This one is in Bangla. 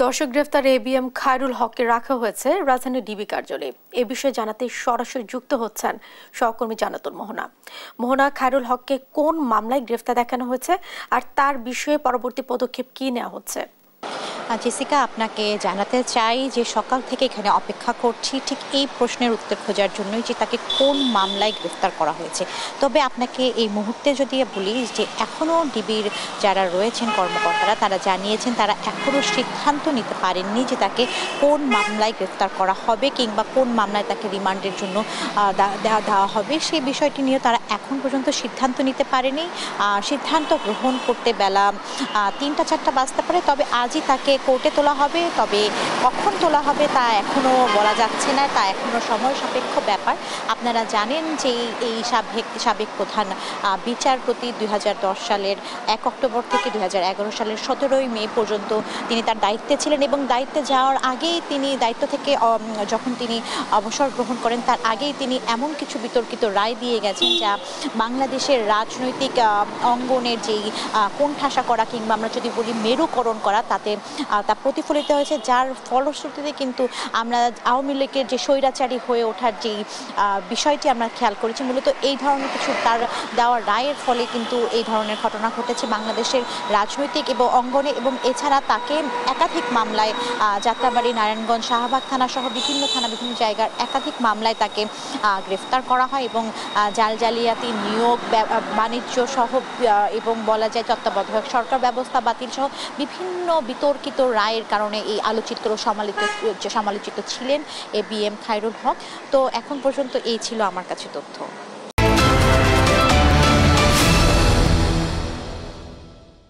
দর্শক গ্রেফতার এবিএম খায়রুল হককে রাখা হয়েছে রাজধানীর ডিবি কার্যালয়ে। এ বিষয়ে জানাতে সরাসরি যুক্ত হচ্ছেন সহকর্মী জান্নাতুল মোহনা। মোহনা, খায়রুল হককে কোন মামলায় গ্রেফতার দেখানো হয়েছে আর তার বিষয়ে পরবর্তী পদক্ষেপ কি নেওয়া হচ্ছে? জেসিকা, আপনাকে জানাতে চাই যে সকাল থেকে এখানে অপেক্ষা করছি ঠিক এই প্রশ্নের উত্তর খোঁজার জন্যই যে তাকে কোন মামলায় গ্রেফতার করা হয়েছে। তবে আপনাকে এই মুহূর্তে যদি বলি যে এখনও ডিবির যারা রয়েছেন কর্মকর্তারা তারা জানিয়েছেন তারা এখনও সিদ্ধান্ত নিতে পারেননি যে তাকে কোন মামলায় গ্রেফতার করা হবে কিংবা কোন মামলায় তাকে রিমান্ডের জন্য দেওয়া হবে সেই বিষয়টি নিয়ে তারা এখন পর্যন্ত সিদ্ধান্ত নিতে পারেনি। সিদ্ধান্ত গ্রহণ করতে বেলা ৩টা-৪টা বাজতে পারে। তবে আজই তাকে কোর্টে তোলা হবে, তবে কখন তোলা হবে তা এখনও বলা যাচ্ছে না, তা এখনও সময় সাপেক্ষ ব্যাপার। আপনারা জানেন যে এই সাবেক প্রধান বিচারপতি 2010 সালের 1 অক্টোবর থেকে 2011 সালের 17ই মে পর্যন্ত তিনি তার দায়িত্বে ছিলেন এবং দায়িত্বে যাওয়ার আগেই তিনি দায়িত্ব থেকে যখন তিনি অবসর গ্রহণ করেন তার আগেই তিনি এমন কিছু বিতর্কিত রায় দিয়ে গেছেন যা বাংলাদেশের রাজনৈতিক অঙ্গনের যেই কোণঠাসা করা কিংবা আমরা যদি বলি মেরুকরণ করা তা প্রতিফলিত হয়েছে, যার ফলশ্রুতিতে কিন্তু আমরা আওয়ামী লীগের যে স্বৈরাচারী হয়ে ওঠার যেই বিষয়টি আমরা খেয়াল করেছি, মূলত এই ধরনের কিছু তার দেওয়া রায়ের ফলে কিন্তু এই ধরনের ঘটনা ঘটেছে বাংলাদেশের রাজনৈতিক এবং অঙ্গনে। এবং এছাড়া তাকে একাধিক মামলায় যাত্রাবাড়ি, নারায়ণগঞ্জ, শাহবাগ থানা সহ বিভিন্ন থানা বিভিন্ন জায়গার একাধিক মামলায় তাকে গ্রেফতার করা হয় এবং জালিয়াতি, নিয়োগ, বাণিজ্য সহ এবং বলা যায় তত্ত্বাবধায়ক সরকার ব্যবস্থা বাতিল সহ বিভিন্ন বিতর্কিত রায়ের কারণে এই আলোচিত ও সমালোচিত ছিলেন এবিএম খায়রুল হক। তো এখন পর্যন্ত এই ছিল আমার কাছে তথ্য।